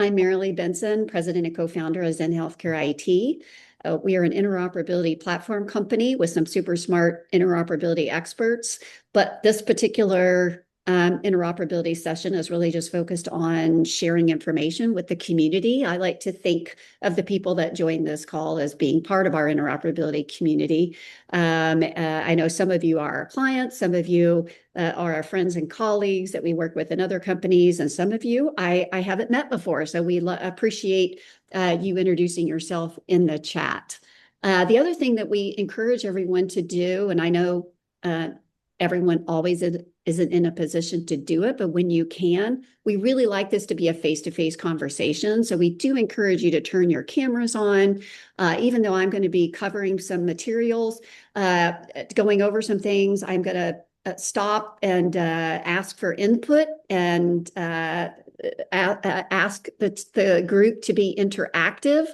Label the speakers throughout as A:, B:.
A: I'm Marilee Benson, president and co-founder of eHealth IT. We are an interoperability platform company with some super smart interoperability experts, but this particular interoperability session is really just focused on sharing information with the community. I like to think of the people that join this call as being part of our interoperability community. I know some of you are our clients, some of you are our friends and colleagues that we work with in other companies, and some of you I haven't met before, so we appreciate you introducing yourself in the chat. The other thing that we encourage everyone to do, and I know everyone always isn't in a position to do it, but when you can, we really like this to be a face-to-face conversation. So we do encourage you to turn your cameras on, even though I'm going to be covering some materials, going over some things. I'm going to stop and ask for input and ask the group to be interactive.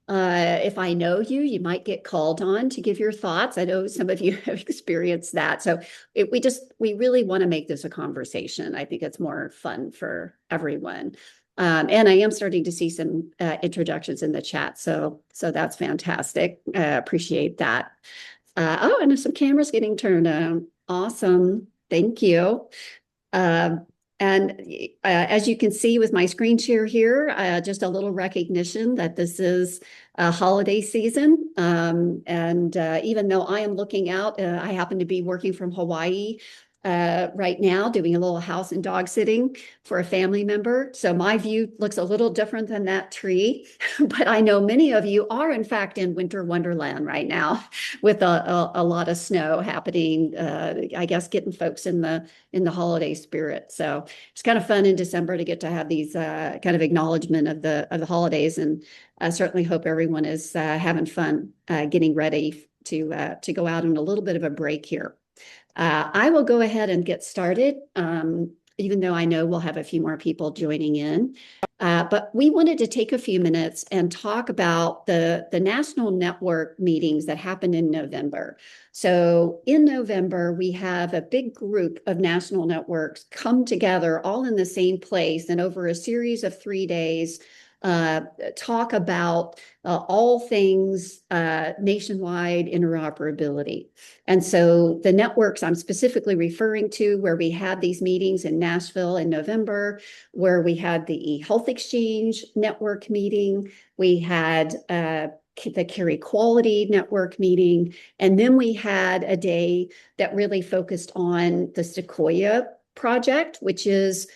A: If I know you, you might get called on to give your thoughts. I know some of you have experienced that. So we really want to make this a conversation. I think it's more fun for everyone. And I am starting to see some introductions in the chat. So that's fantastic. Appreciate that. Oh, and some cameras getting turned on. Awesome. Thank you. And as you can see with my screen share here, just a little recognition that this is a holiday season. And even though I am looking out, I happen to be working from Hawaii right now, doing a little house and dog sitting for a family member. So my view looks a little different than that tree, but I know many of you are in fact in winter wonderland right now with a lot of snow happening, I guess getting folks in the holiday spirit. So it's kind of fun in December to get to have these kind of acknowledgement of the holidays. And I certainly hope everyone is having fun getting ready to go out on a little bit of a break here. I will go ahead and get started, even though I know we'll have a few more people joining in. But we wanted to take a few minutes and talk about the national network meetings that happened in November. So in November, we have a big group of national networks come together all in the same place and over a series of 3 days, talk about all things nationwide interoperability. And so the networks I'm specifically referring to, where we had these meetings in Nashville in November, where we had the eHealth Exchange network meeting, we had the Carequality network meeting, and then we had a day that really focused on the Sequoia Project, which is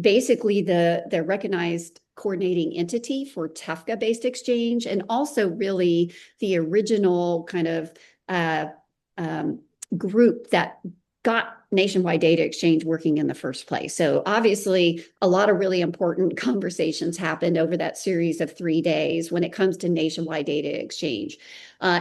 A: basically the recognized coordinating entity for TEFCA-based exchange, and also really the original kind of group that got nationwide data exchange working in the first place. So obviously, a lot of really important conversations happened over that series of 3 days when it comes to nationwide data exchange.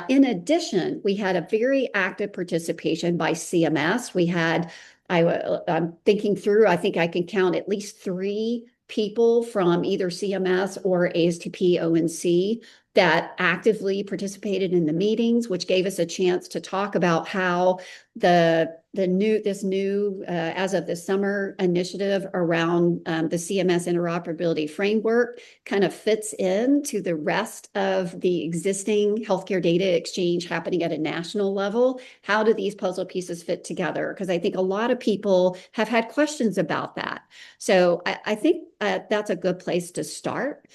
A: In addition, we had a very active participation by CMS. We had I'm thinking through, I think I can count at least 3 people from either CMS or ASTP ONC that actively participated in the meetings, which gave us a chance to talk about how this new as of this summer initiative around the CMS Interoperability Framework kind of fits into the rest of the existing healthcare data exchange happening at a national level. How do these puzzle pieces fit together? Because I think a lot of people have had questions about that. So I think that's a good place to start,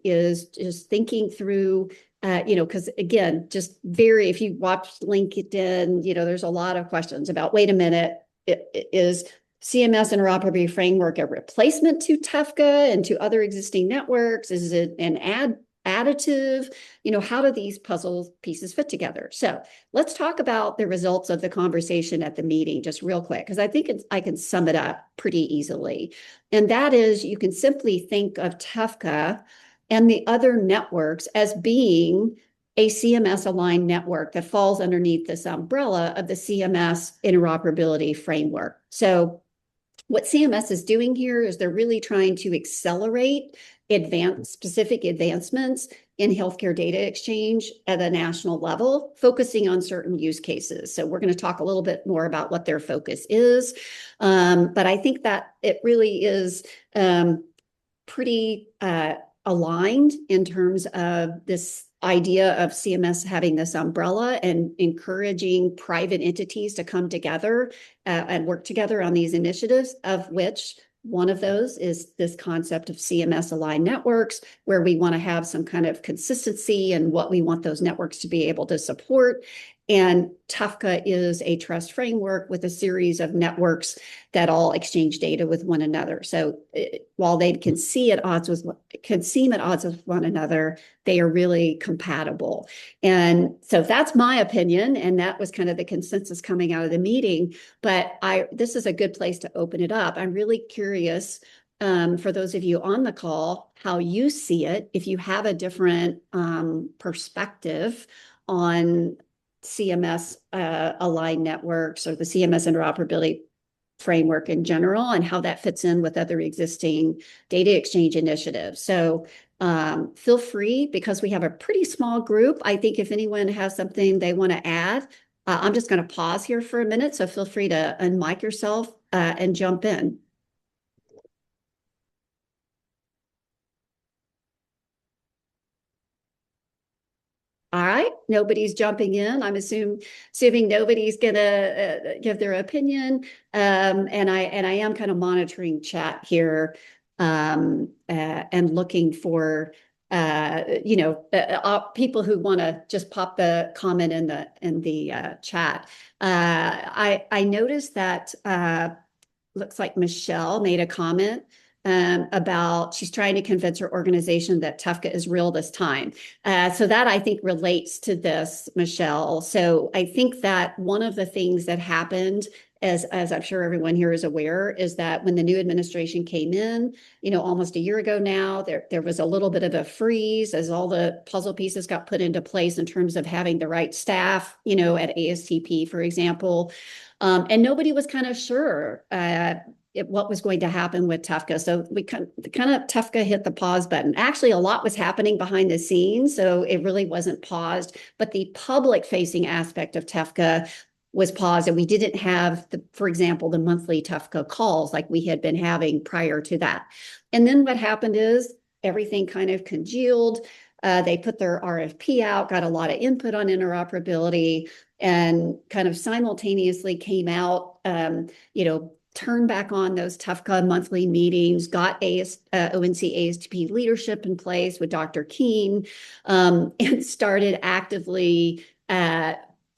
A: is just thinking through because again, if you watch LinkedIn, there's a lot of questions about, wait a minute, is CMS Interoperability Framework a replacement to TEFCA and to other existing networks? Is it an additive? How do these puzzle pieces fit together? So let's talk about the results of the conversation at the meeting just real quick, because I think I can sum it up pretty easily. And that is, you can simply think of TEFCA and the other networks as being a CMS-aligned network that falls underneath this umbrella of the CMS Interoperability Framework. So what CMS is doing here is they're really trying to accelerate specific advancements in healthcare data exchange at a national level, focusing on certain use cases. So we're going to talk a little bit more about what their focus is. But I think that it really is pretty aligned in terms of this idea of CMS having this umbrella and encouraging private entities to come together and work together on these initiatives, of which one of those is this concept of CMS aligned networks, where we want to have some kind of consistency in what we want those networks to be able to support. And TEFCA is a trust framework with a series of networks that all exchange data with one another. So while they can seem at odds with one another, they are really compatible. And so that's my opinion, and that was kind of the consensus coming out of the meeting. But this is a good place to open it up. I'm really curious, for those of you on the call, how you see it, if you have a different perspective on CMS aligned networks or the CMS interoperability framework in general, and how that fits in with other existing data exchange initiatives. So feel free, because we have a pretty small group. I think if anyone has something they want to add, I'm just going to pause here for a minute. So feel free to unmic yourself and jump in. All right, nobody's jumping in. I'm assuming nobody's gonna give their opinion. And I am kind of monitoring chat here, and looking for people who want to just pop the comment in the chat. I noticed that looks like Michelle made a comment about she's trying to convince her organization that TEFCA is real this time. So that, I think, relates to this, Michelle. So I think that one of the things that happened, as I'm sure everyone here is aware, is that when the new administration came in, almost a year ago now, there was a little bit of a freeze as all the puzzle pieces got put into place in terms of having the right staff, at ASTP, for example. And nobody was kind of sure what was going to happen with TEFCA. So we kind of TEFCA hit the pause button. Actually, a lot was happening behind the scenes, so it really wasn't paused. But the public-facing aspect of TEFCA was paused, and we didn't have, for example, the monthly TEFCA calls like we had been having prior to that. And then what happened is everything kind of congealed. They put their RFP out, got a lot of input on interoperability, and kind of simultaneously came out, turned back on those TEFCA monthly meetings, got ONC ASTP leadership in place with Dr. Keene, and started actively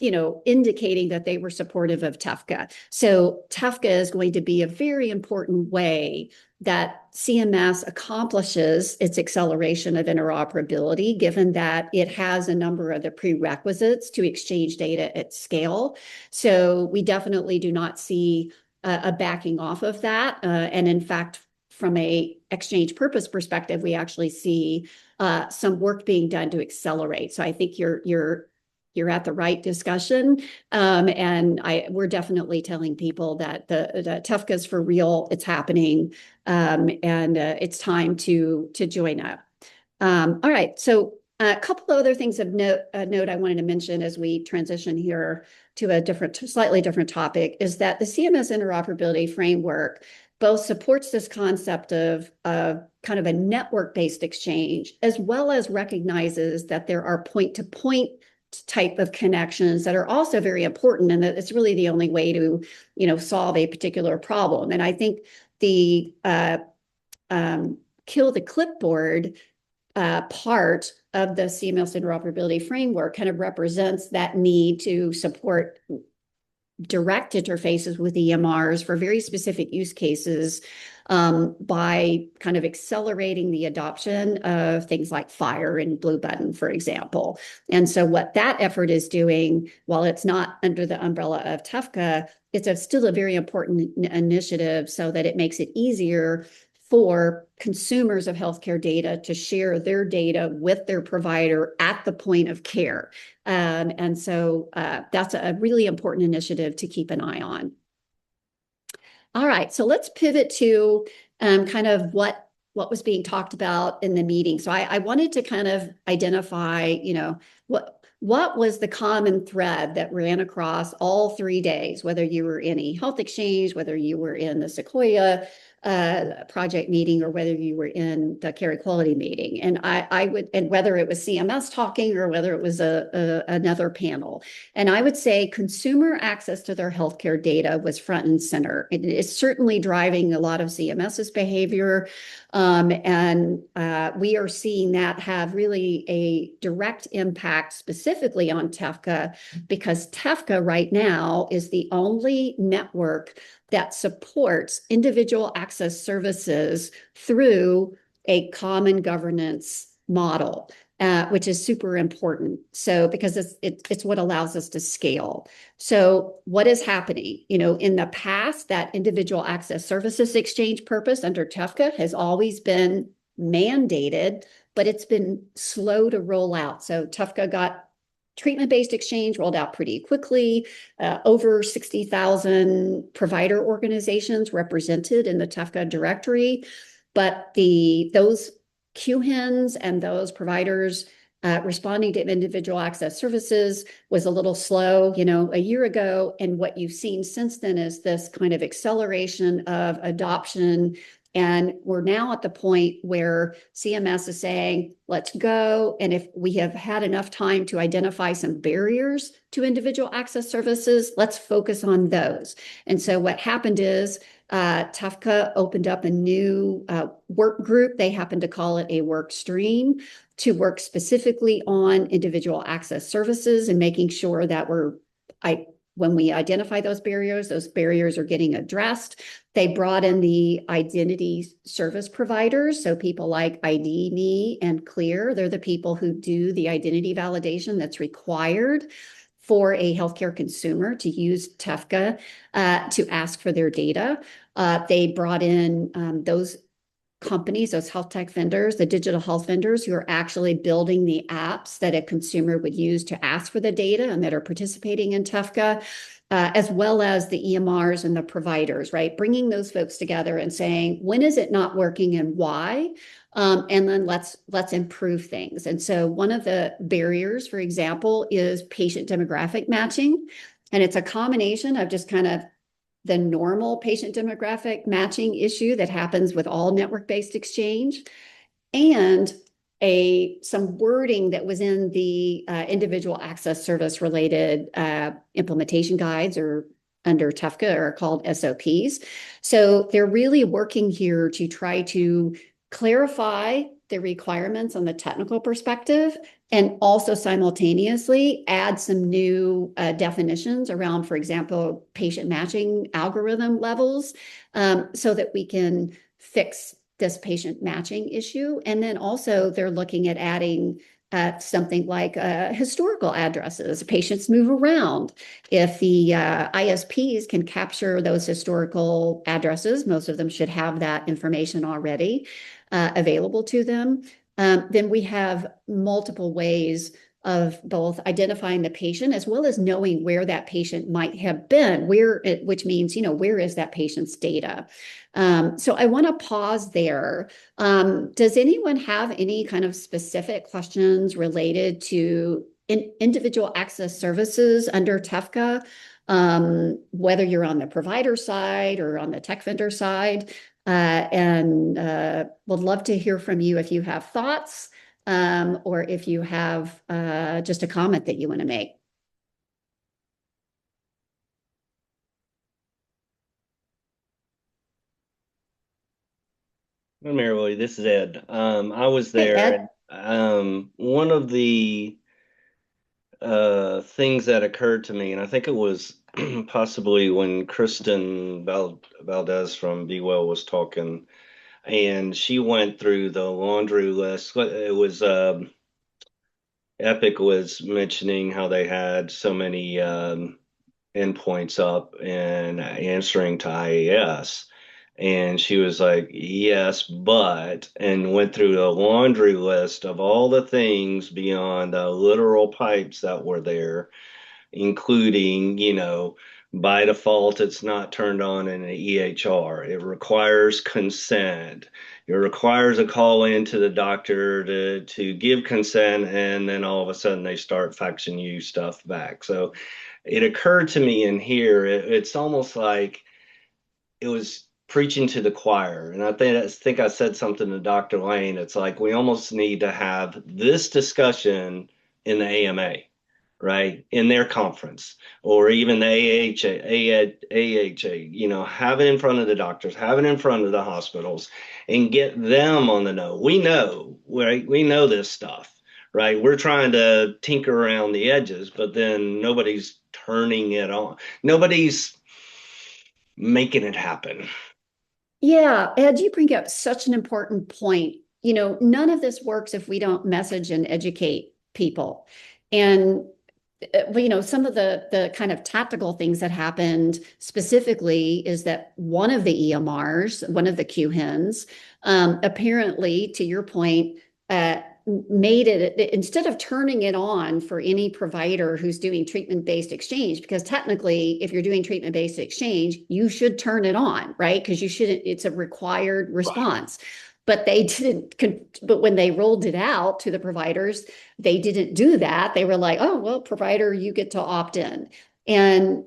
A: indicating that they were supportive of TEFCA. So TEFCA is going to be a very important way that CMS accomplishes its acceleration of interoperability, given that it has a number of the prerequisites to exchange data at scale. So we definitely do not see a backing off of that. And in fact, from a exchange purpose perspective, we actually see some work being done to accelerate. So I think you're at the right discussion. And we're definitely telling people that the TEFCA is for real. It's happening. And it's time to join up. All right. So a couple of other things of note I wanted to mention as we transition here to a slightly different topic is that the CMS Interoperability Framework both supports this concept of kind of a network-based exchange, as well as recognizes that there are point-to-point type of connections that are also very important, and that it's really the only way to, solve a particular problem. And I think the kill the clipboard part of the CMS Interoperability Framework kind of represents that need to support direct interfaces with EMRs for very specific use cases, by kind of accelerating the adoption of things like FHIR and Blue Button, for example. And so what that effort is doing, while it's not under the umbrella of TEFCA, it's still a very important initiative so that it makes it easier for consumers of healthcare data to share their data with their provider at the point of care. And so that's a really important initiative to keep an eye on. All right, so let's pivot to kind of what was being talked about in the meeting. So I wanted to kind of identify, what was the common thread that ran across all 3 days, whether you were in eHealth Exchange, whether you were in the Sequoia project meeting or whether you were in the Carequality meeting. And I would, and whether it was CMS talking or whether it was another panel. And I would say consumer access to their healthcare data was front and center. It is certainly driving a lot of CMS's behavior. And we are seeing that have really a direct impact specifically on TEFCA, because TEFCA right now is the only network that supports individual access services through a common governance model. Which is super important. So because it's what allows us to scale. So what is happening? In the past, that individual access services exchange purpose under TEFCA has always been mandated, but it's been slow to roll out. So TEFCA got treatment-based exchange rolled out pretty quickly. Over 60,000 provider organizations represented in the TEFCA directory, but those QHINs and those providers responding to individual access services was a little slow, a year ago. And what you've seen since then is this kind of acceleration of adoption. And we're now at the point where CMS is saying, let's go. And if we have had enough time to identify some barriers to individual access services, let's focus on those. And so what happened is TEFCA opened up a new work group. They happen to call it a work stream to work specifically on individual access services and making sure that when we identify those barriers are getting addressed. They brought in the identity service providers, so people like ID.me and Clear. They're the people who do the identity validation that's required for a healthcare consumer to use TEFCA to ask for their data. They brought in those companies, those health tech vendors, the digital health vendors who are actually building the apps that a consumer would use to ask for the data and that are participating in TEFCA, as well as the EMRs and the providers, right? Bringing those folks together and saying, when is it not working and why? And then let's improve things. And so one of the barriers, for example, is patient demographic matching. And it's a combination of just kind of the normal patient demographic matching issue that happens with all network-based exchange, and some wording that was in the individual access service related implementation guides, or under TEFCA are called SOPs. So they're really working here to try to clarify the requirements on the technical perspective, and also simultaneously add some new definitions around, for example, patient matching algorithm levels, so that we can fix this patient matching issue. And then also they're looking at adding something like historical addresses. Patients move around. If the ISPs can capture those historical addresses, most of them should have that information already available to them. Then we have multiple ways of both identifying the patient as well as knowing where that patient might have been, which means, where is that patient's data? So I want to pause there. Does anyone have any kind of specific questions related to individual access services under TEFCA, whether you're on the provider side or on the tech vendor side? And would love to hear from you if you have thoughts, or if you have just a comment that you want to make.
B: Hi, Marilee, this is Ed. I was
A: Hey,
B: there,
A: Ed.
B: and one of the things that occurred to me, and I think it was possibly when Kristen Valdez from Be Well was talking, and she went through the laundry list. It was Epic was mentioning how they had so many endpoints up and answering to IAS. And she was like, yes, but, and went through the laundry list of all the things beyond the literal pipes that were there, including, by default, it's not turned on in an EHR. It requires consent. It requires a call in to the doctor to give consent, and then all of a sudden they start faxing you stuff back. So it occurred to me in here, it's almost like it was preaching to the choir. And I think I said something to Dr. Lane. It's like we almost need to have this discussion in the AMA, right? In their conference, or even the AHA, have it in front of the doctors, have it in front of the hospitals, and get them on the know. We know, right? We know this stuff, right? We're trying to tinker around the edges, but then nobody's turning it on. Nobody's making it happen.
A: Yeah, Ed, you bring up such an important point. None of this works if we don't message and educate people. And some of the kind of tactical things that happened specifically is that one of the EMRs, one of the QHINs, apparently, to your point, made it instead of turning it on for any provider who's doing treatment-based exchange, because technically, if you're doing treatment-based exchange, you should turn it on, right? Because you shouldn't, it's a required response. But they didn't, but when they rolled it out to the providers, they didn't do that. They were like, oh, well, provider, you get to opt in. And,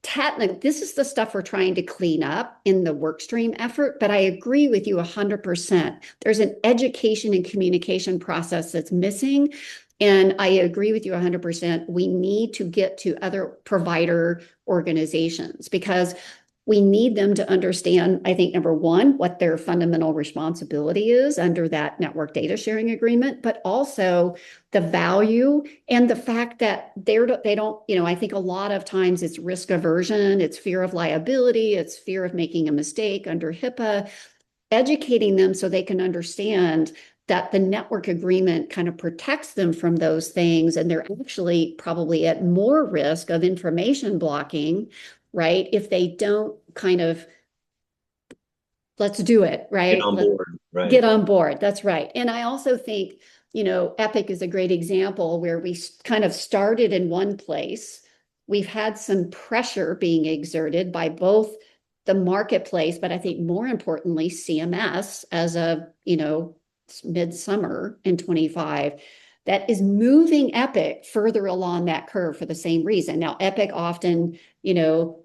A: technically, this is the stuff we're trying to clean up in the workstream effort. But I agree with you 100%. There's an education and communication process that's missing. And I agree with you 100%. We need to get to other provider organizations because we need them to understand, I think, number one, what their fundamental responsibility is under that network data sharing agreement, but also the value and the fact that they don't, I think a lot of times it's risk aversion, it's fear of liability, it's fear of making a mistake under HIPAA, educating them so they can understand that the network agreement kind of protects them from those things. And they're actually probably at more risk of information blocking, right? If they don't kind of, let's do it,
B: Get
A: right?
B: on board,
A: Get
B: right?
A: on board. That's right. And I also think, Epic is a great example where we kind of started in one place. We've had some pressure being exerted by both the marketplace, but I think more importantly, CMS as a, midsummer in 25 that is moving Epic further along that curve for the same reason. Now, Epic often,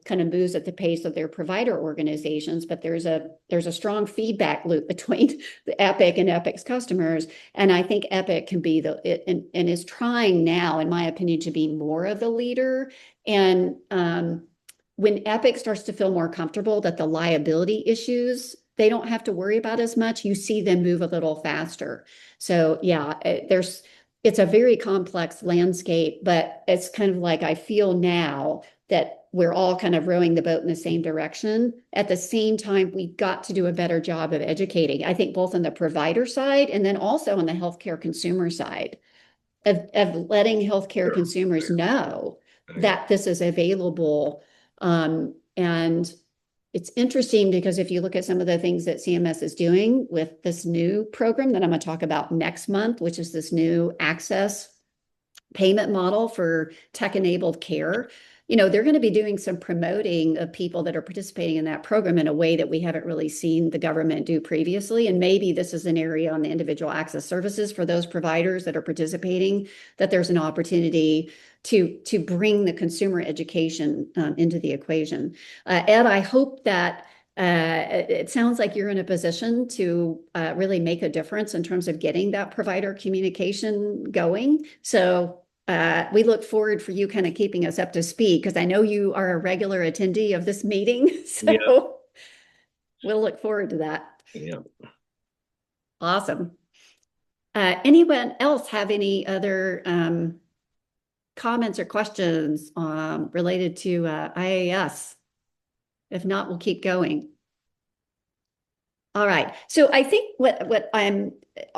A: kind of moves at the pace of their provider organizations, but there's a strong feedback loop between the Epic and Epic's customers. And I think Epic can be and is trying now, in my opinion, to be more of the leader. And when Epic starts to feel more comfortable that the liability issues they don't have to worry about as much, you see them move a little faster. So yeah, it's a very complex landscape, but it's kind of like I feel now that we're all kind of rowing the boat in the same direction. At the same time, we've got to do a better job of educating, I think, both on the provider side and then also on the healthcare consumer side of letting healthcare
B: Sure.
A: consumers know
B: Right.
A: that this is available. And it's interesting because if you look at some of the things that CMS is doing with this new program that I'm going to talk about next month, which is this new access payment model for tech-enabled care, they're going to be doing some promoting of people that are participating in that program in a way that we haven't really seen the government do previously. And maybe this is an area on the individual access services for those providers that are participating, that there's an opportunity to bring the consumer education into the equation. Ed, I hope that it sounds like you're in a position to really make a difference in terms of getting that provider communication going. So we look forward for you kind of keeping us up to speed because I know you are a regular attendee of this meeting.
B: Yeah.
A: So we'll look forward to that.
B: Yeah.
A: Awesome. Anyone else have any other comments or questions related to IAS? If not, we'll keep going. All right. So I think what I'm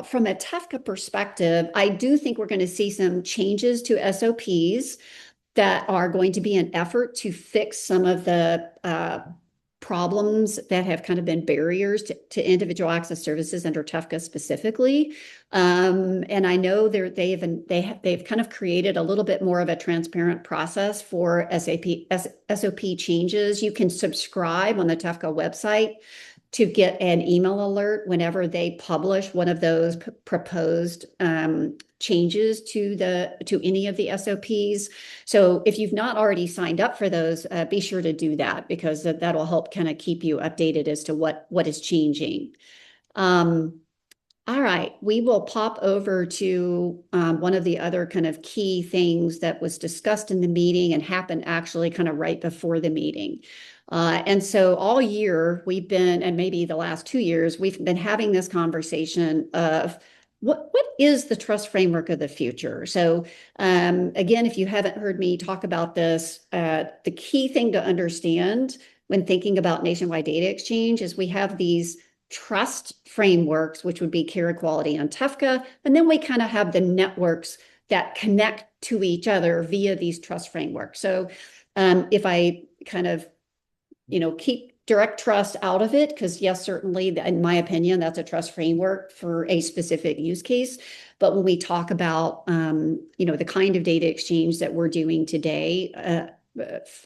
A: from a TEFCA perspective, I do think we're going to see some changes to SOPs that are going to be an effort to fix some of the problems that have kind of been barriers to individual access services under TEFCA specifically. And I know they've kind of created a little bit more of a transparent process for SOP changes. You can subscribe on the TEFCA website to get an email alert whenever they publish one of those proposed changes to any of the SOPs. So if you've not already signed up for those, be sure to do that, because that'll help kind of keep you updated as to what is changing. All right, we will pop over to one of the other kind of key things that was discussed in the meeting and happened actually kind of right before the meeting. And so all year we've been, and maybe the last 2 years, we've been having this conversation of what is the trust framework of the future? So again, if you haven't heard me talk about this, the key thing to understand when thinking about nationwide data exchange is we have these trust frameworks, which would be Carequality and TEFCA, and then we kind of have the networks that connect to each other via these trust frameworks. So if I kind of, keep direct trust out of it, because yes, certainly, in my opinion, that's a trust framework for a specific use case. But when we talk about, the kind of data exchange that we're doing today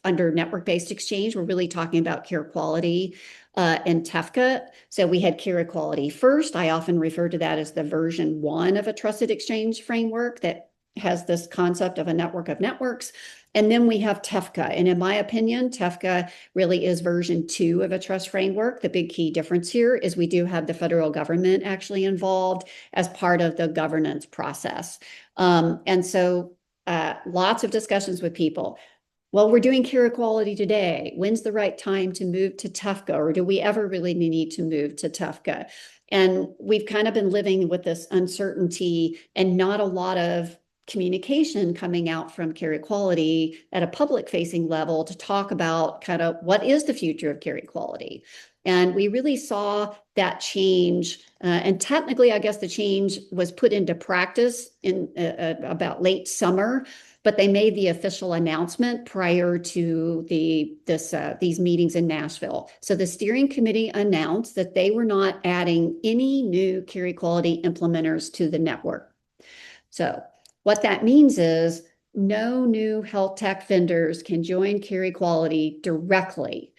A: under network-based exchange, we're really talking about Carequality and TEFCA. So we had Carequality first. I often refer to that as the version 1 of a trusted exchange framework that has this concept of a network of networks. And then we have TEFCA. And in my opinion, TEFCA really is version 2 of a trust framework. The big key difference here is we do have the federal government actually involved as part of the governance process. And so lots of discussions with people. Well, we're doing Carequality today. When's the right time to move to TEFCA? Or do we ever really need to move to TEFCA? And we've kind of been living with this uncertainty and not a lot of communication coming out from Carequality at a public-facing level to talk about kind of what is the future of Carequality. And we really saw that change. And technically, I guess the change was put into practice in about late summer, but they made the official announcement prior to these meetings in Nashville. So the steering committee announced that they were not adding any new Carequality implementers to the network. So what that means is no new health tech vendors can join Carequality directly.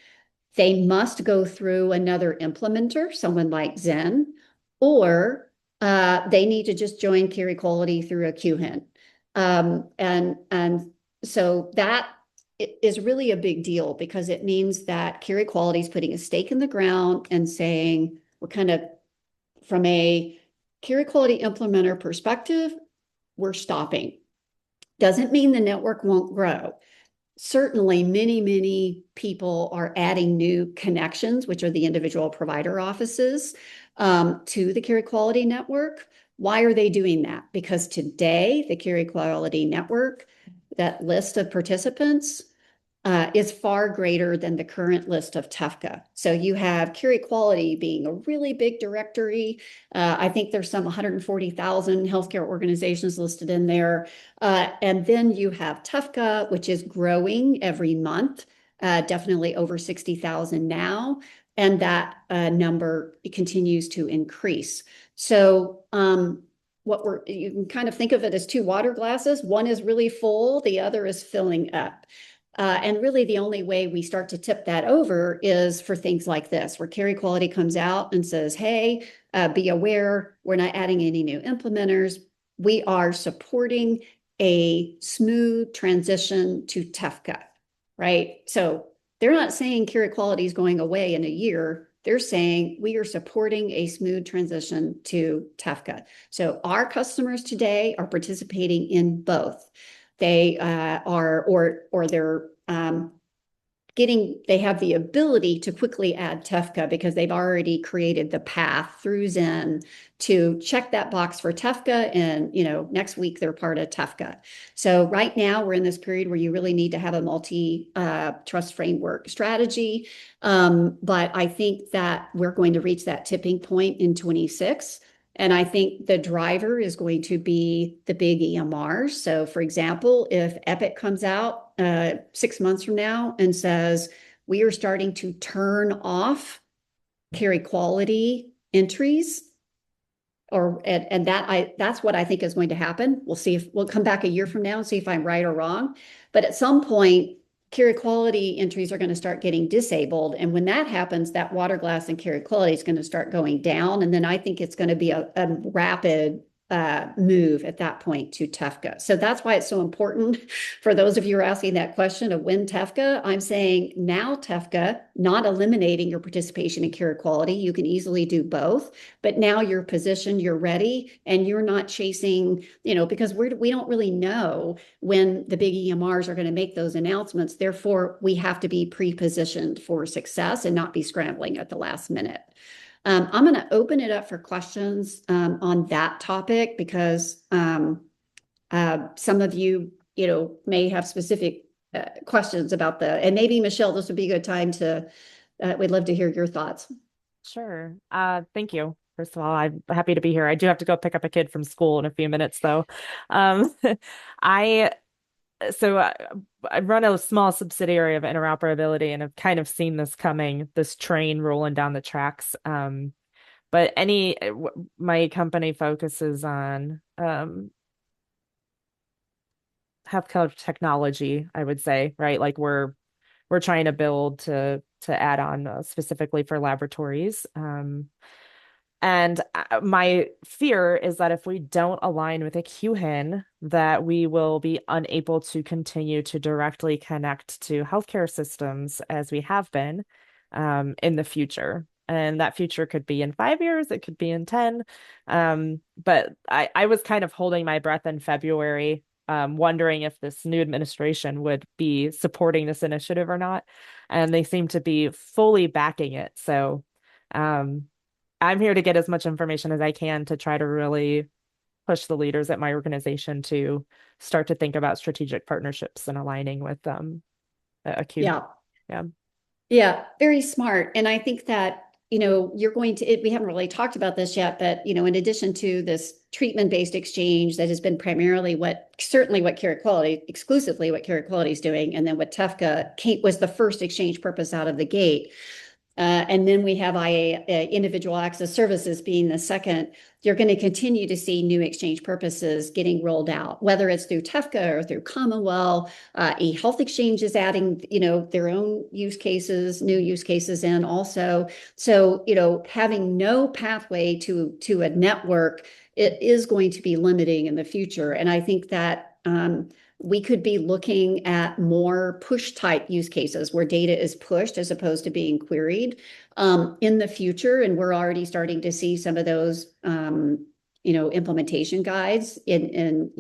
A: They must go through another implementer, someone like Zen, or they need to just join Carequality through a QHIN. And so that is really a big deal, because it means that Carequality is putting a stake in the ground and saying, we're kind of, from a Carequality implementer perspective, we're stopping. Doesn't mean the network won't grow. Certainly, many, many people are adding new connections, which are the individual provider offices, to the Carequality network. Why are they doing that? Because today, the Carequality network, that list of participants, is far greater than the current list of TEFCA. So you have Carequality being a really big directory. I think there's some 140,000 healthcare organizations listed in there. And then you have TEFCA, which is growing every month, definitely over 60,000 now. And that number continues to increase. So you can kind of think of it as 2 water glasses. One is really full, the other is filling up. And really the only way we start to tip that over is for things like this, where Carequality comes out and says, hey, be aware, we're not adding any new implementers. We are supporting a smooth transition to TEFCA, right? So they're not saying Carequality is going away in a year. They're saying we are supporting a smooth transition to TEFCA. So our customers today are participating in both. They they have the ability to quickly add TEFCA because they've already created the path through Zen to check that box for TEFCA, and next week they're part of TEFCA. So right now we're in this period where you really need to have a multi-trust framework strategy, but I think that we're going to reach that tipping point in 26. And I think the driver is going to be the big EMRs. So for example, if Epic comes out 6 months from now and says, we are starting to turn off Carequality entries, that's what I think is going to happen. We'll see if we'll come back a year from now and see if I'm right or wrong. But at some point, Carequality entries are going to start getting disabled. And when that happens, that water glass in Carequality is going to start going down. And then I think it's going to be a rapid move at that point to TEFCA. So that's why it's so important for those of you who are asking that question of when TEFCA. I'm saying now TEFCA, not eliminating your participation in Carequality. You can easily do both, but now you're positioned, you're ready, and you're not chasing, because we don't really know when the big EMRs are going to make those announcements. Therefore, we have to be pre-positioned for success and not be scrambling at the last minute. I'm going to open it up for questions on that topic because some of you, may have specific questions about and maybe Michelle, this would be a good time we'd love to hear your thoughts.
C: Sure. Thank you. First of all, I'm happy to be here. I do have to go pick up a kid from school in a few minutes, though. Um, I so I run a small subsidiary of interoperability, and I've kind of seen this coming, this train rolling down the tracks. But my company focuses on healthcare technology, I would say, right? Like we're trying to build to add on specifically for laboratories. And my fear is that if we don't align with a QHIN, that we will be unable to continue to directly connect to healthcare systems as we have been in the future. And that future could be in 5 years, it could be in 10. But I was kind of holding my breath in February, wondering if this new administration would be supporting this initiative or not. And they seem to be fully backing it. So I'm here to get as much information as I can to try to really push the leaders at my organization to start to think about strategic partnerships and aligning with a Q.
A: Yeah.
C: Yeah.
A: Yeah, very smart. And I think that, we haven't really talked about this yet, but, in addition to this treatment-based exchange that has been primarily exclusively what Carequality is doing, and then what TEFCA was the first exchange purpose out of the gate. And then we have individual access services being the second. You're going to continue to see new exchange purposes getting rolled out, whether it's through TEFCA or through Commonwealth. eHealth Exchange is adding, their own new use cases in also. So, having no pathway to a network, it is going to be limiting in the future. And I think that we could be looking at more push type use cases where data is pushed as opposed to being queried in the future. And we're already starting to see some of those, implementation guides in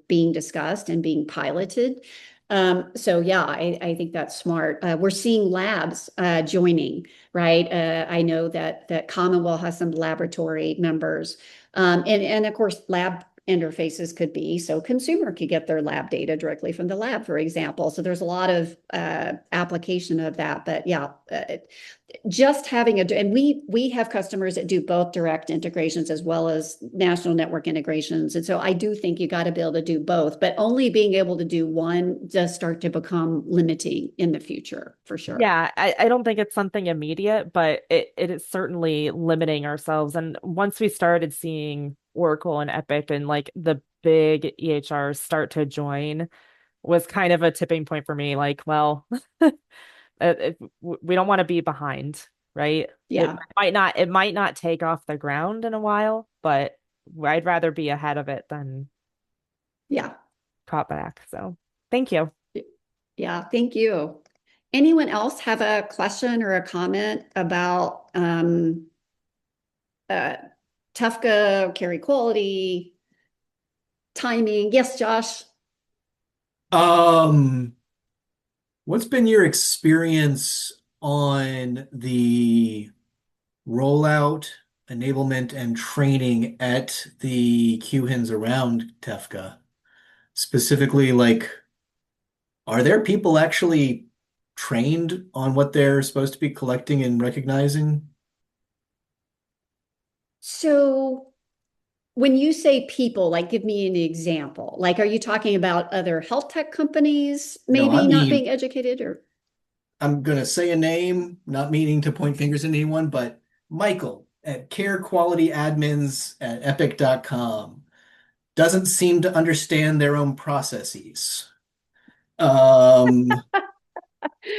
A: being discussed and being piloted. So yeah, I think that's smart. We're seeing labs joining, right? I know that Commonwealth has some laboratory members. And of course, lab interfaces could be so consumer could get their lab data directly from the lab, for example. So there's a lot of application of that. But yeah, just having and we have customers that do both direct integrations as well as national network integrations. And so I do think you got to be able to do both, but only being able to do one does start to become limiting in the future for sure.
C: Yeah, I don't think it's something immediate, but it is certainly limiting ourselves. And once we started seeing Oracle and Epic and like the big EHRs start to join, was kind of a tipping point for me. Like, well, we don't want to be behind, right?
A: Yeah.
C: It might not take off the ground in a while, but I'd rather be ahead of it than
A: Yeah.
C: caught back. So thank you.
A: Yeah. Thank you. Anyone else have a question or a comment about TEFCA, Carequality, timing? Yes, Josh.
D: Um, what's been your experience on the rollout, enablement, and training at the QHINs around TEFCA? Specifically, like, are there people actually trained on what they're supposed to be collecting and recognizing?
A: So when you say people, like give me an example. Like, are you talking about other health tech companies
D: No, I
A: maybe not
D: mean,
A: being educated or?
D: I'm gonna say a name, not meaning to point fingers at anyone, but Michael at Carequality Admins at Epic.com doesn't seem to understand their own processes. Um,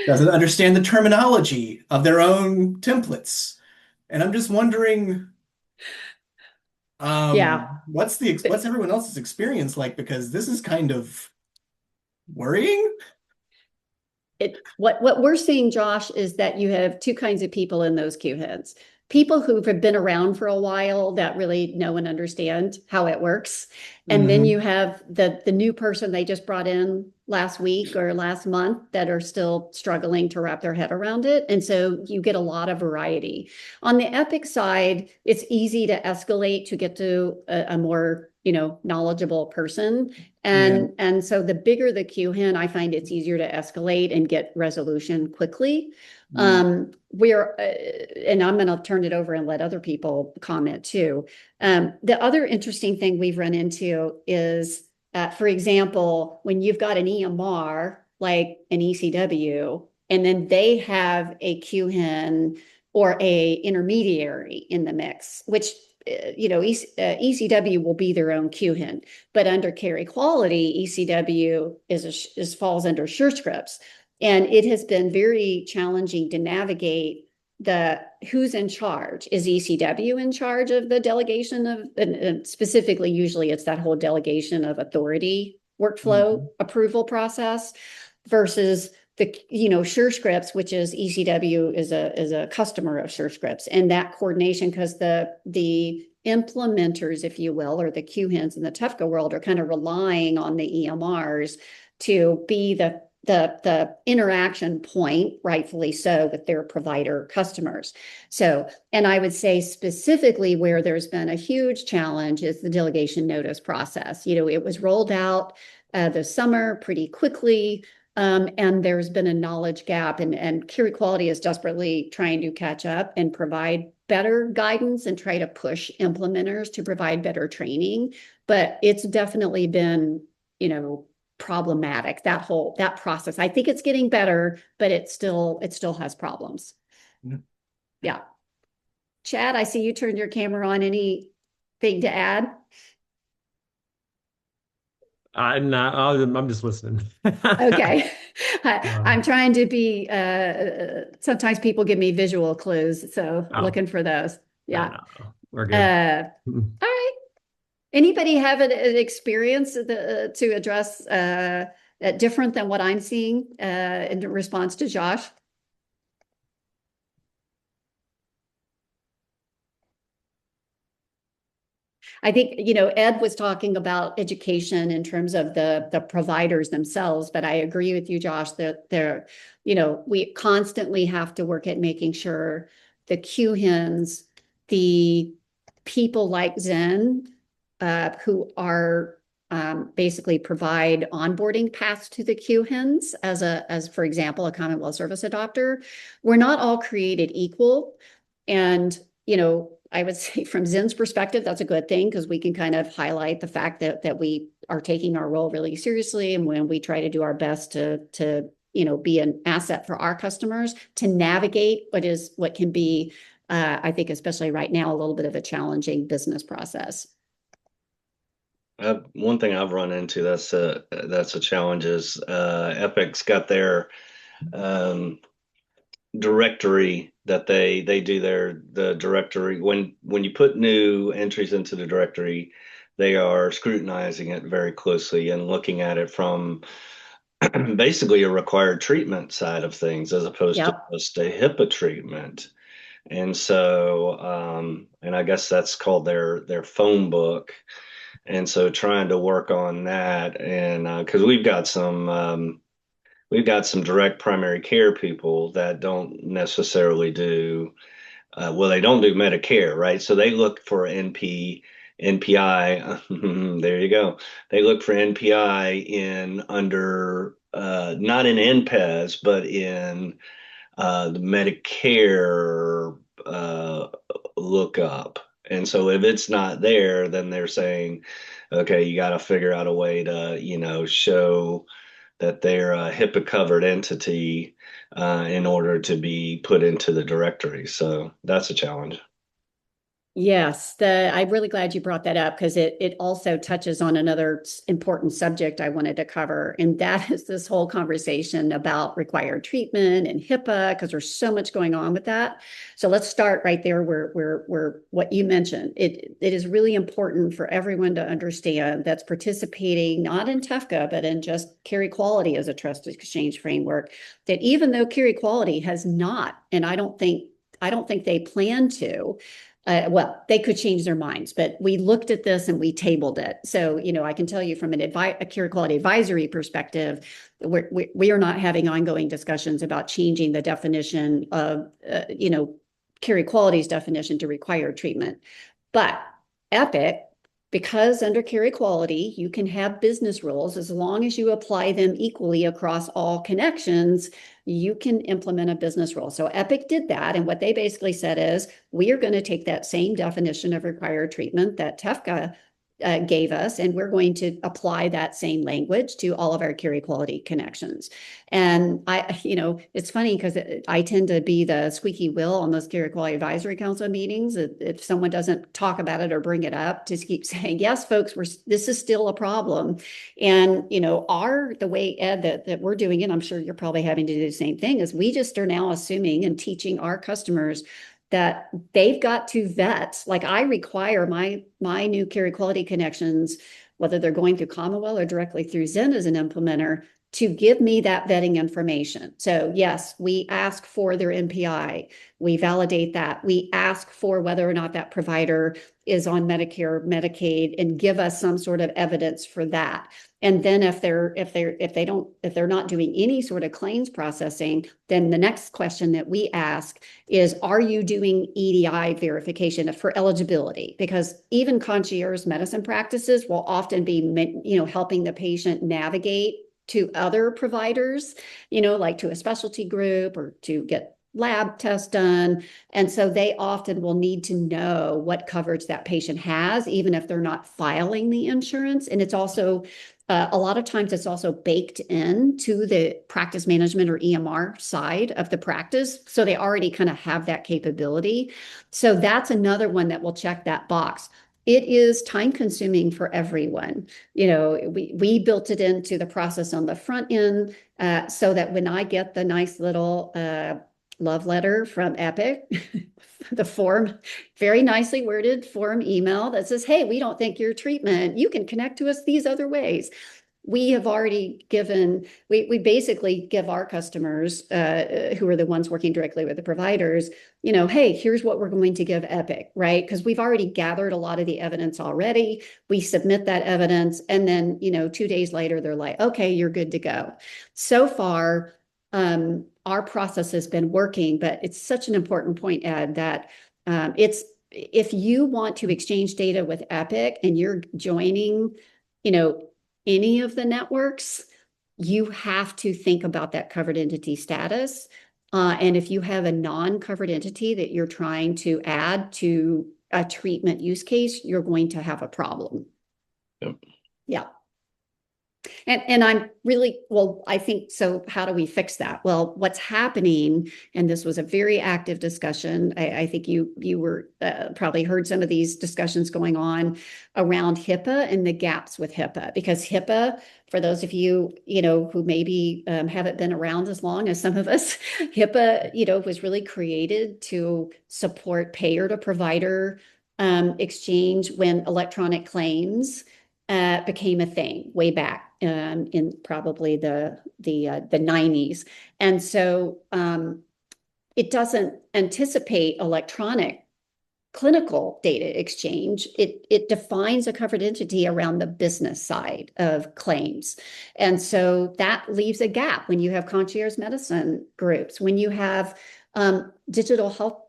D: doesn't understand the terminology of their own templates. And I'm just wondering,
A: Yeah.
D: What's everyone else's experience like? Because this is kind of worrying.
A: What we're seeing, Josh, is that you have two kinds of people in those queue heads. People who have been around for a while that really know and understand how it works. And then you have the new person they just brought in last week or last month that are still struggling to wrap their head around it. And so you get a lot of variety. On the Epic side, it's easy to escalate to get to a more, knowledgeable person. And so the bigger the queue hen, I find it's easier to escalate and get resolution quickly. And I'm going to turn it over and let other people comment too. The other interesting thing we've run into is, for example, when you've got an EMR like an ECW, and then they have a QHIN or a intermediary in the mix, which ECW will be their own QHIN, but under Carequality, ECW falls under SureScripts. And it has been very challenging to navigate who's in charge. Is ECW in charge of the delegation of, and specifically, usually it's that whole delegation of authority workflow approval process versus the, SureScripts, which is ECW is a customer of SureScripts, and that coordination, because the implementers, if you will, or the QHINs in the TEFCA world are kind of relying on the EMRs to be the interaction point, rightfully so, with their provider customers. So, and I would say specifically where there's been a huge challenge is the delegation notice process. It was rolled out this summer pretty quickly, and there's been a knowledge gap, and Carequality is desperately trying to catch up and provide better guidance and try to push implementers to provide better training. But it's definitely been, problematic, that process. I think it's getting better, but it still has problems. Yeah. Chad, I see you turned your camera on. Anything to add?
E: I'm not. I'm just listening.
A: Okay. I'm trying to be, sometimes people give me visual clues, so looking for those. Yeah.
E: No, we're good.
A: All right. Anybody have an experience to address different than what I'm seeing in response to Josh? I think, Ed was talking about education in terms of the providers themselves, but I agree with you, Josh, that we constantly have to work at making sure the QHINs, the people like Zen, who are basically provide onboarding paths to the QHINs as for example, a Commonwealth service adopter, we're not all created equal. And, I would say from Zen's perspective, that's a good thing, because we can kind of highlight the fact that we are taking our role really seriously, and when we try to do our best to be an asset for our customers to navigate what can be, I think, especially right now, a little bit of a challenging business process.
B: One thing I've run into that's a challenge is Epic's got their directory that they do the directory when you put new entries into the directory, they are scrutinizing it very closely and looking at it from basically a required treatment side of things as opposed to just a HIPAA treatment. And so and I guess that's called their phone book. And so trying to work on that, and because we've got some direct primary care people that don't necessarily do they don't do Medicare, right? So they look for NPI. There you go. They look for NPI in under not in NPES, but in the Medicare lookup. And so if it's not there, then they're saying, okay, you got to figure out a way to, show that they're a HIPAA covered entity in order to be put into the directory. So that's a challenge.
A: Yes, I'm really glad you brought that up because it also touches on another important subject I wanted to cover, and that is this whole conversation about required treatment and HIPAA, because there's so much going on with that. So let's start right there where what you mentioned. It is really important for everyone to understand that's participating not in TEFCA, but in just Carequality as a trust exchange framework, that even though Carequality has not, and I don't think they plan to. Well, they could change their minds, but we looked at this and we tabled it. So, I can tell you from a Carequality advisory perspective, we are not having ongoing discussions about changing the definition of, Carequality's definition to required treatment. But Epic, because under Carequality, you can have business rules as long as you apply them equally across all connections. You can implement a business rule. So Epic did that. And what they basically said is, we are going to take that same definition of required treatment that TEFCA gave us, and we're going to apply that same language to all of our Carequality connections. And it's funny because I tend to be the squeaky wheel on those Carequality Advisory Council meetings. If someone doesn't talk about it or bring it up, just keep saying, yes, folks, this is still a problem. And, the way, Ed, that we're doing it, I'm sure you're probably having to do the same thing, is we just are now assuming and teaching our customers that they've got to vet. Like, I require my new Carequality connections, whether they're going through Commonwealth or directly through Zen as an implementer, to give me that vetting information. So yes, we ask for their NPI. We validate that. We ask for whether or not that provider is on Medicare, Medicaid, and give us some sort of evidence for that. And then if they're not doing any sort of claims processing, then the next question that we ask is, are you doing EDI verification for eligibility? Because even concierge medicine practices will often be, helping the patient navigate to other providers, like to a specialty group or to get lab tests done. And so they often will need to know what coverage that patient has, even if they're not filing the insurance. And it's also, a lot of times it's also baked into the practice management or EMR side of the practice. So they already kind of have that capability. So that's another one that will check that box. It is time consuming for everyone. We built it into the process on the front end, so that when I get the nice little love letter from Epic, the form, very nicely worded form email that says, hey, we don't think your treatment, you can connect to us these other ways. We have already given, we basically give our customers, who are the ones working directly with the providers, hey, here's what we're going to give Epic, right? Because we've already gathered a lot of the evidence already. We submit that evidence, and then, 2 days later, they're like, okay, you're good to go. So far, our process has been working, but it's such an important point, Ed, that if you want to exchange data with Epic and you're joining, any of the networks, you have to think about that covered entity status. And if you have a non-covered entity that you're trying to add to a treatment use case, you're going to have a problem.
B: Yep.
A: Yeah. And I'm really, well, I think, so how do we fix that? Well, what's happening, and this was a very active discussion. I think you were probably heard some of these discussions going on around HIPAA and the gaps with HIPAA, because HIPAA, for those of you, who maybe haven't been around as long as some of us, HIPAA, was really created to support payer to provider exchange when electronic claims became a thing way back in probably the 90s. And so it doesn't anticipate electronic clinical data exchange. It defines a covered entity around the business side of claims. And so that leaves a gap when you have concierge medicine groups, when you have digital health,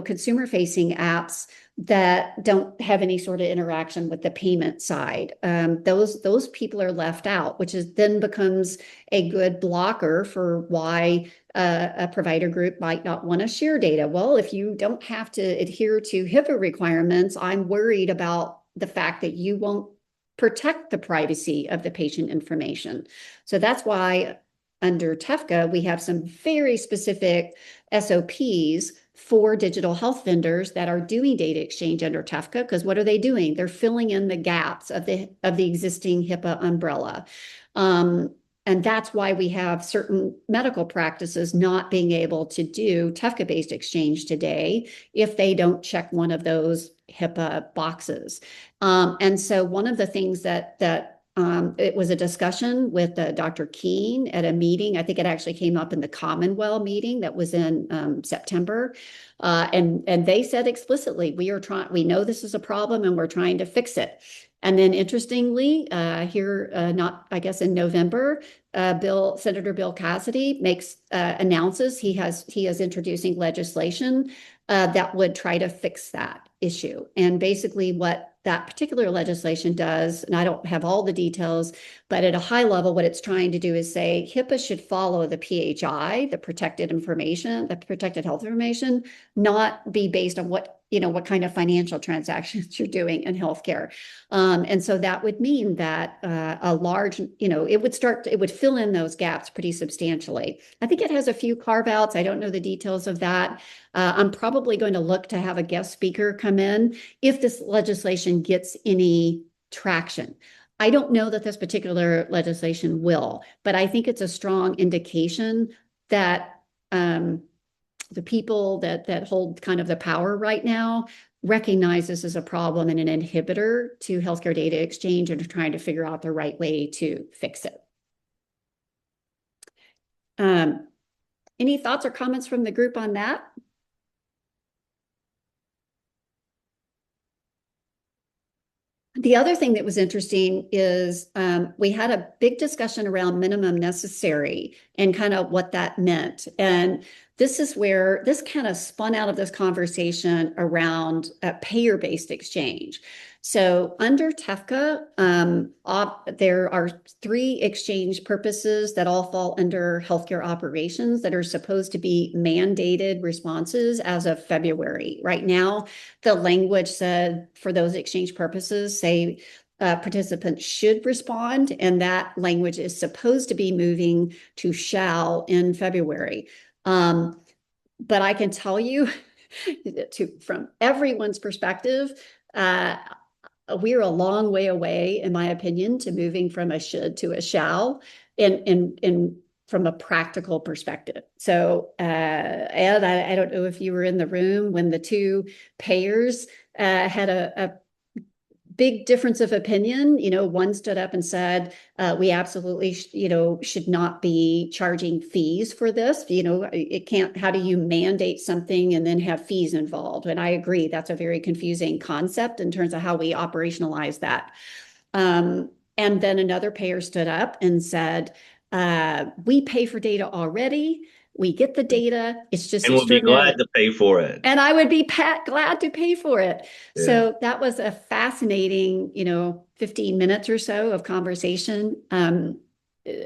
A: consumer facing apps that don't have any sort of interaction with the payment side. Those people are left out, which then becomes a good blocker for why a provider group might not want to share data. Well, if you don't have to adhere to HIPAA requirements, I'm worried about the fact that you won't protect the privacy of the patient information. So that's why under TEFCA, we have some very specific SOPs for digital health vendors that are doing data exchange under TEFCA, because what are they doing? They're filling in the gaps of the existing HIPAA umbrella. And that's why we have certain medical practices not being able to do TEFCA-based exchange today if they don't check one of those HIPAA boxes. And so one of the things that it was a discussion with Dr. Keene at a meeting. I think it actually came up in the Commonwealth meeting that was in September. And they said explicitly, we know this is a problem and we're trying to fix it. And then interestingly, I guess in November, Senator Bill Cassidy announces he is introducing legislation that would try to fix that issue. And basically what that particular legislation does, and I don't have all the details, but at a high level, what it's trying to do is say HIPAA should follow the PHI, the protected health information, not be based on what kind of financial transactions you're doing in healthcare. And so that would mean that it would fill in those gaps pretty substantially. I think it has a few carve outs. I don't know the details of that. I'm probably going to look to have a guest speaker come in if this legislation gets any traction. I don't know that this particular legislation will, but I think it's a strong indication that the people that hold kind of the power right now recognize this as a problem and an inhibitor to healthcare data exchange and are trying to figure out the right way to fix it. Any thoughts or comments from the group on that? The other thing that was interesting is we had a big discussion around minimum necessary and kind of what that meant. And this is where this kind of spun out of this conversation around payer-based exchange. So under TEFCA, there are 3 exchange purposes that all fall under healthcare operations that are supposed to be mandated responses as of February. Right now, the language said for those exchange purposes, say participants should respond, and that language is supposed to be moving to shall in February. But I can tell you, from everyone's perspective, we're a long way away, in my opinion, to moving from a should to a shall from a practical perspective. So, Ed, I don't know if you were in the room when the 2 payers had a big difference of opinion. One stood up and said, we absolutely, should not be charging fees for this. It can't, how do you mandate something and then have fees involved? And I agree, that's a very confusing concept in terms of how we operationalize that. And then another payer stood up and said, we pay for data already. We get the data. It's just,
B: and we'll be glad to pay for it.
A: And I would be glad to pay for it.
B: Yeah.
A: So that was a fascinating, 15 minutes or so of conversation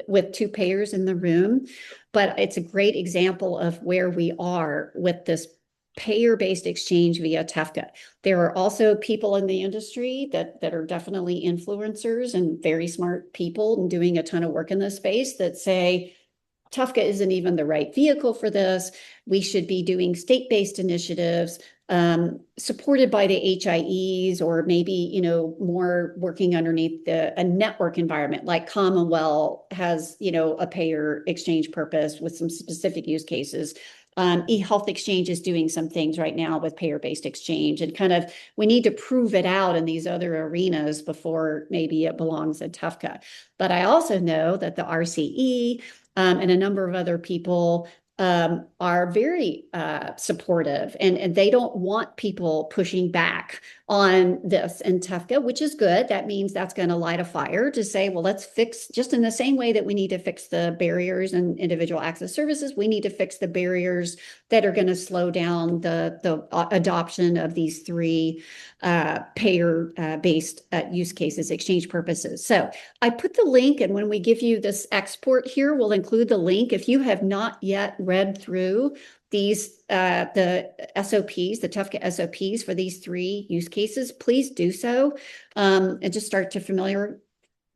A: with 2 payers in the room. But it's a great example of where we are with this payer-based exchange via TEFCA. There are also people in the industry that are definitely influencers and very smart people and doing a ton of work in this space that say, TEFCA isn't even the right vehicle for this. We should be doing state-based initiatives supported by the HIEs, or maybe, more working underneath a network environment like Commonwealth has, a payer exchange purpose with some specific use cases. eHealth Exchange is doing some things right now with payer-based exchange, and kind of we need to prove it out in these other arenas before maybe it belongs in TEFCA. But I also know that the RCE and a number of other people are very supportive, and they don't want people pushing back on this in TEFCA, which is good. That means that's going to light a fire to say, well, let's fix, just in the same way that we need to fix the barriers in individual access services, we need to fix the barriers that are going to slow down the adoption of these 3 payer-based use cases, exchange purposes. So I put the link, and when we give you this export here, we'll include the link. If you have not yet read through these, the SOPs, the TEFCA SOPs for these 3 use cases, please do so, and just start to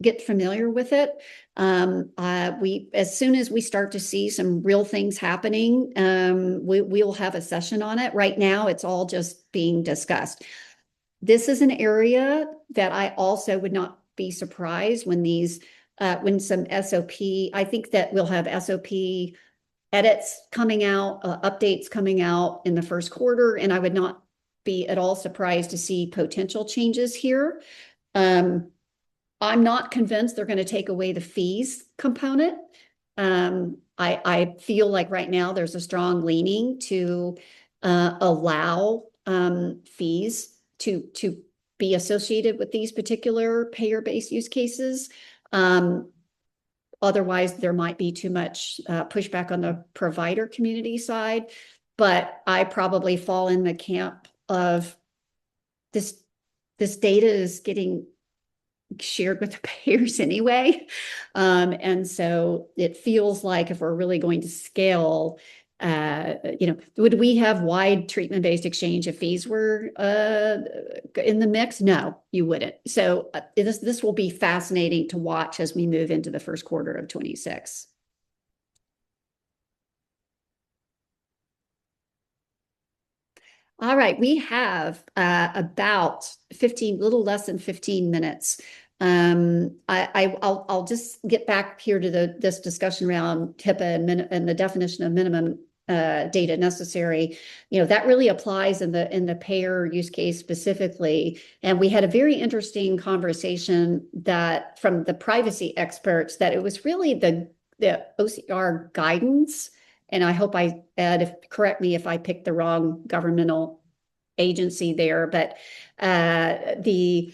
A: get familiar with it. As soon as we start to see some real things happening, we'll have a session on it. Right now, it's all just being discussed. This is an area that I also would not be surprised when when some SOP, I think that we'll have SOP edits coming out, updates coming out in the first quarter, and I would not be at all surprised to see potential changes here. I'm not convinced they're going to take away the fees component. I feel like right now there's a strong leaning to allow fees to be associated with these particular payer-based use cases. Otherwise, there might be too much pushback on the provider community side. But I probably fall in the camp of this data is getting shared with the payers anyway. And so it feels like if we're really going to scale, would we have wide treatment-based exchange if fees were in the mix? No, you wouldn't. So this will be fascinating to watch as we move into the first quarter of 26. All right, we have about 15, little less than 15 minutes. I'll just get back here to this discussion around HIPAA and the definition of minimum data necessary. That really applies in the payer use case specifically. And we had a very interesting conversation that from the privacy experts that it was really the OCR guidance. And I hope Ed, correct me if I picked the wrong governmental agency there, but you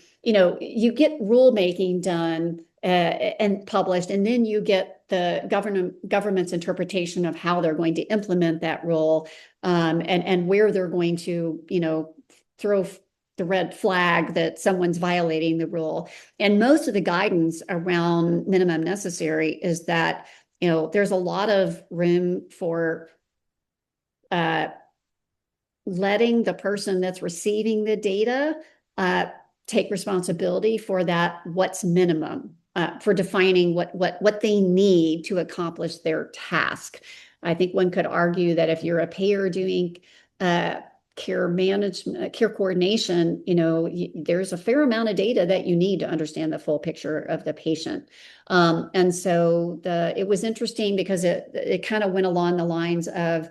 A: get rulemaking done and published, and then you get the government's interpretation of how they're going to implement that rule, and where they're going to, throw the red flag that someone's violating the rule. And most of the guidance around minimum necessary is that there's a lot of room for letting the person that's receiving the data take responsibility for that, what's minimum, for defining what they need to accomplish their task. I think one could argue that if you're a payer doing care management, care coordination, there's a fair amount of data that you need to understand the full picture of the patient. And so it was interesting because it kind of went along the lines of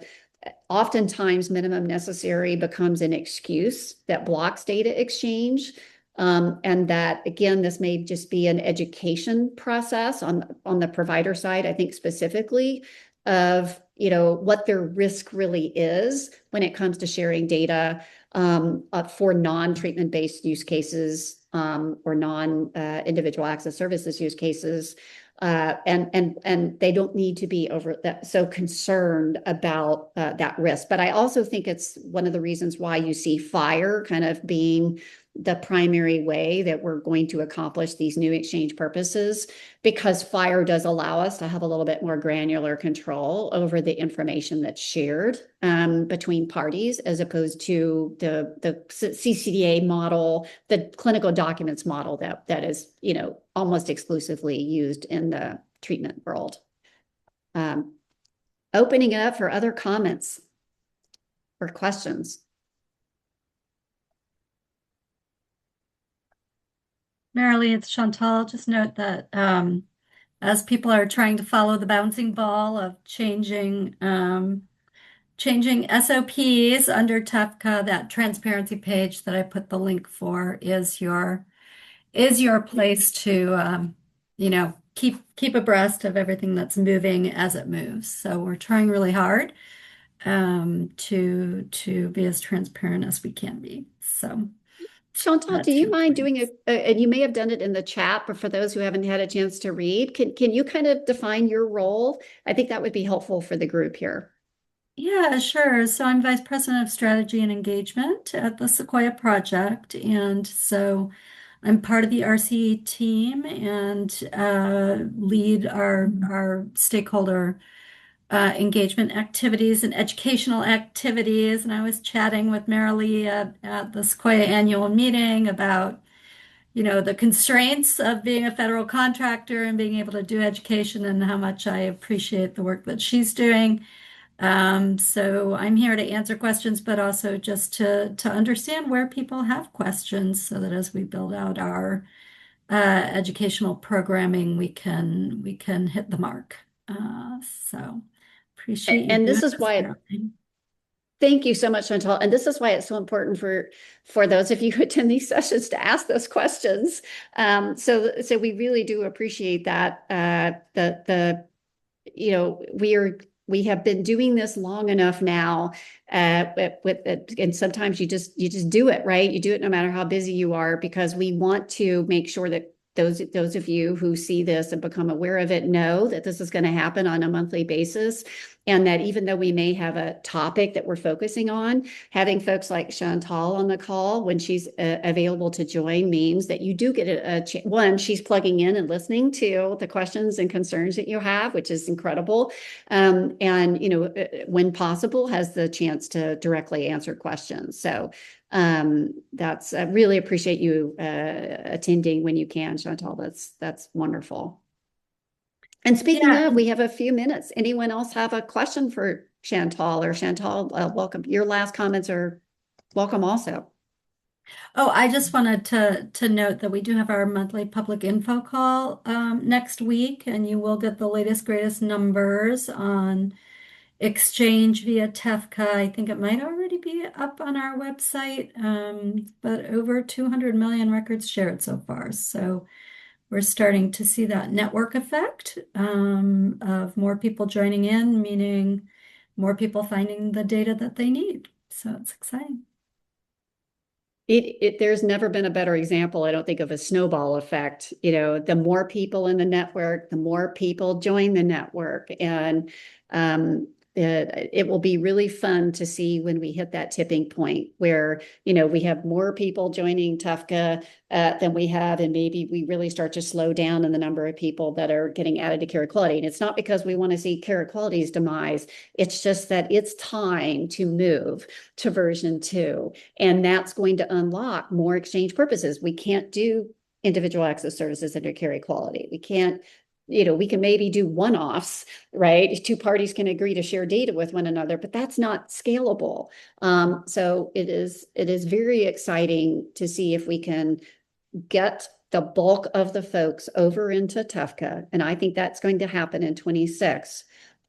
A: oftentimes minimum necessary becomes an excuse that blocks data exchange. And that, again, this may just be an education process on the provider side, I think specifically of what their risk really is when it comes to sharing data for non-treatment based use cases or non-individual access services use cases. And they don't need to be so concerned about that risk. But I also think it's one of the reasons why you see FHIR kind of being the primary way that we're going to accomplish these new exchange purposes, because FHIR does allow us to have a little bit more granular control over the information that's shared between parties, as opposed to the CCDA model, the clinical documents model that is, almost exclusively used in the treatment world. Opening it up for other comments or questions.
F: Marilee, it's Chantal. Just note that as people are trying to follow the bouncing ball of changing SOPs under TEFCA, that transparency page that I put the link for is your place to keep abreast of everything that's moving as it moves. So we're trying really hard to be as transparent as we can be. So.
A: Chantal, do you mind doing and you may have done it in the chat, but for those who haven't had a chance to read, can you kind of define your role? I think that would be helpful for the group here.
F: Yeah, sure. So I'm Vice President of Strategy and Engagement at the Sequoia Project. And so I'm part of the RCE team and lead our stakeholder engagement activities and educational activities. And I was chatting with Marilee at the Sequoia annual meeting about, the constraints of being a federal contractor and being able to do education, and how much I appreciate the work that she's doing. So I'm here to answer questions, but also just to understand where people have questions, so that as we build out our educational programming, we can hit the mark. So appreciate you
A: And
F: doing
A: this is
F: this,
A: why
F: Marilee.
A: thank you so much, Chantal. And this is why it's so important for those of you who attend these sessions to ask those questions. So we really do appreciate that. We have been doing this long enough now. And sometimes you just do it, right? You do it no matter how busy you are, because we want to make sure that those of you who see this and become aware of it know that this is going to happen on a monthly basis. And that even though we may have a topic that we're focusing on, having folks like Chantal on the call when she's available to join means that you do get one, she's plugging in and listening to the questions and concerns that you have, which is incredible. And, when possible, has the chance to directly answer questions. So that's, I really appreciate you attending when you can, Chantal. That's wonderful. And speaking of, we have a few minutes. Anyone else have a question for Chantal? Or Chantal, welcome. Your last comments are welcome also.
F: Oh, I just wanted to note that we do have our monthly public info call next week, and you will get the latest, greatest numbers on exchange via TEFCA. I think it might already be up on our website, but over 200 million records shared so far. So we're starting to see that network effect of more people joining in, meaning more people finding the data that they need. So it's exciting.
A: There's never been a better example, I don't think, of a snowball effect. The more people in the network, the more people join the network. And it will be really fun to see when we hit that tipping point where, we have more people joining TEFCA than we have, and maybe we really start to slow down in the number of people that are getting added to Carequality. And it's not because we want to see Carequality's demise. It's just that it's time to move to version 2. And that's going to unlock more exchange purposes. We can't do individual access services under Carequality. We can't, we can maybe do one-offs, right? Two parties can agree to share data with one another, but that's not scalable. So it is very exciting to see if we can get the bulk of the folks over into TEFCA. And I think that's going to happen in 26.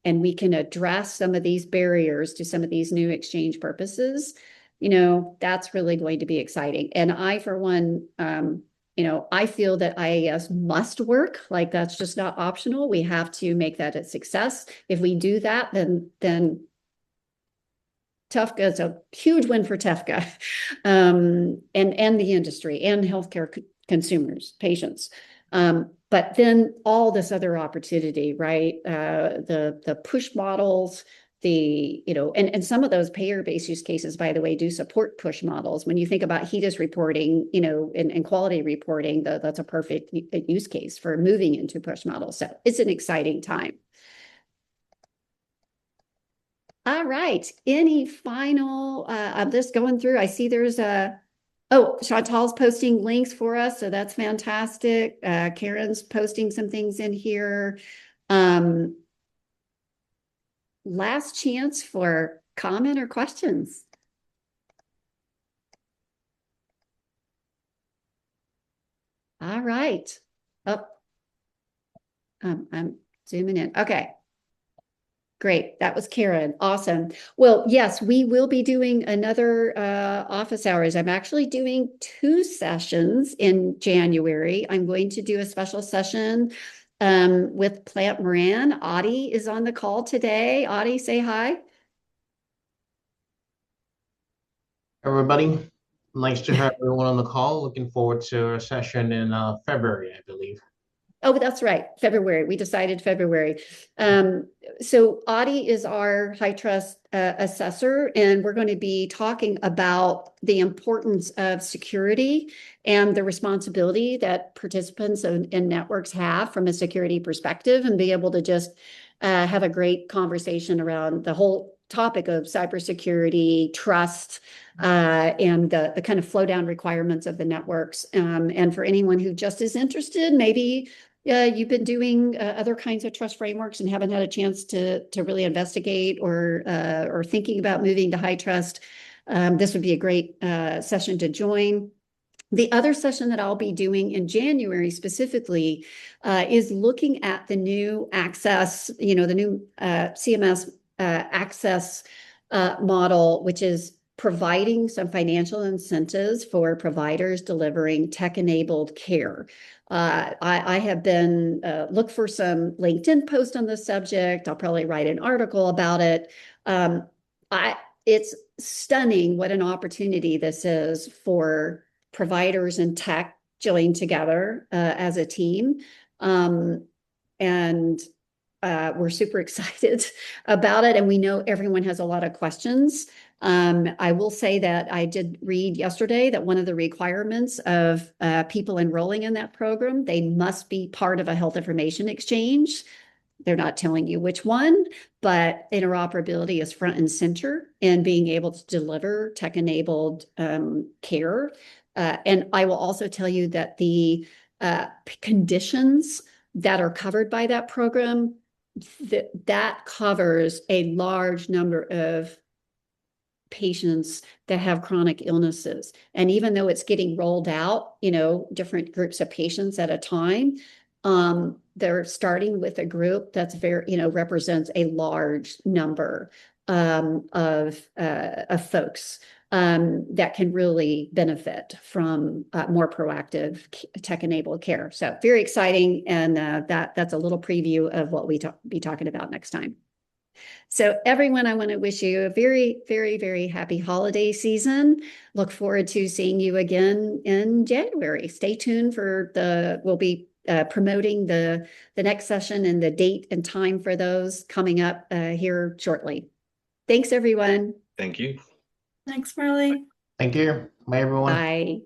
A: And we can address some of these barriers to some of these new exchange purposes. That's really going to be exciting. And I, for one, I feel that IAS must work. Like, that's just not optional. We have to make that a success. If we do that, then TEFCA is a huge win for TEFCA and the industry and healthcare consumers, patients. But then all this other opportunity, right? The push models, and some of those payer-based use cases, by the way, do support push models. When you think about HEDIS reporting, and quality reporting, that's a perfect use case for moving into push models. So it's an exciting time. All right. Any final, I'm just going through, I see there's Chantal's posting links for us, so that's fantastic. Karen's posting some things in here. Last chance for comment or questions. All right. I'm zooming in. Okay. Great. That was Karen. Awesome. Well, yes, we will be doing another office hours. I'm actually doing 2 sessions in January. I'm going to do a special session with Plant Moran. Audie is on the call today. Audie, say hi.
G: Everybody, nice to have everyone on the call. Looking forward to a session in February, I believe.
A: Oh, that's right. February. We decided February. So Audie is our high trust assessor, and we're going to be talking about the importance of security and the responsibility that participants and networks have from a security perspective, and be able to just have a great conversation around the whole topic of cybersecurity, trust, and the kind of flow down requirements of the networks. And for anyone who just is interested, maybe you've been doing other kinds of trust frameworks and haven't had a chance to really investigate or thinking about moving to HITRUST, this would be a great session to join. The other session that I'll be doing in January specifically is looking at the new access, the new CMS access model, which is providing some financial incentives for providers delivering tech-enabled care. I have been look for some LinkedIn posts on this subject. I'll probably write an article about it. It's stunning what an opportunity this is for providers and tech joined together as a team. And we're super excited about it. And we know everyone has a lot of questions. I will say that I did read yesterday that one of the requirements of people enrolling in that program, they must be part of a health information exchange. They're not telling you which one, but interoperability is front and center in being able to deliver tech-enabled care. And I will also tell you that the conditions that are covered by that program, that covers a large number of patients that have chronic illnesses. And even though it's getting rolled out, different groups of patients at a time, they're starting with a group that's represents a large number of folks that can really benefit from more proactive tech-enabled care. So very exciting, and that's a little preview of what we be talking about next time. So everyone, I want to wish you a very, very, very happy holiday season. Look forward to seeing you again in January. Stay tuned we'll be promoting the next session and the date and time for those coming up here shortly. Thanks, everyone.
B: Thank you.
F: Thanks, Marilee.
G: Thank you. Bye, everyone.
A: Bye.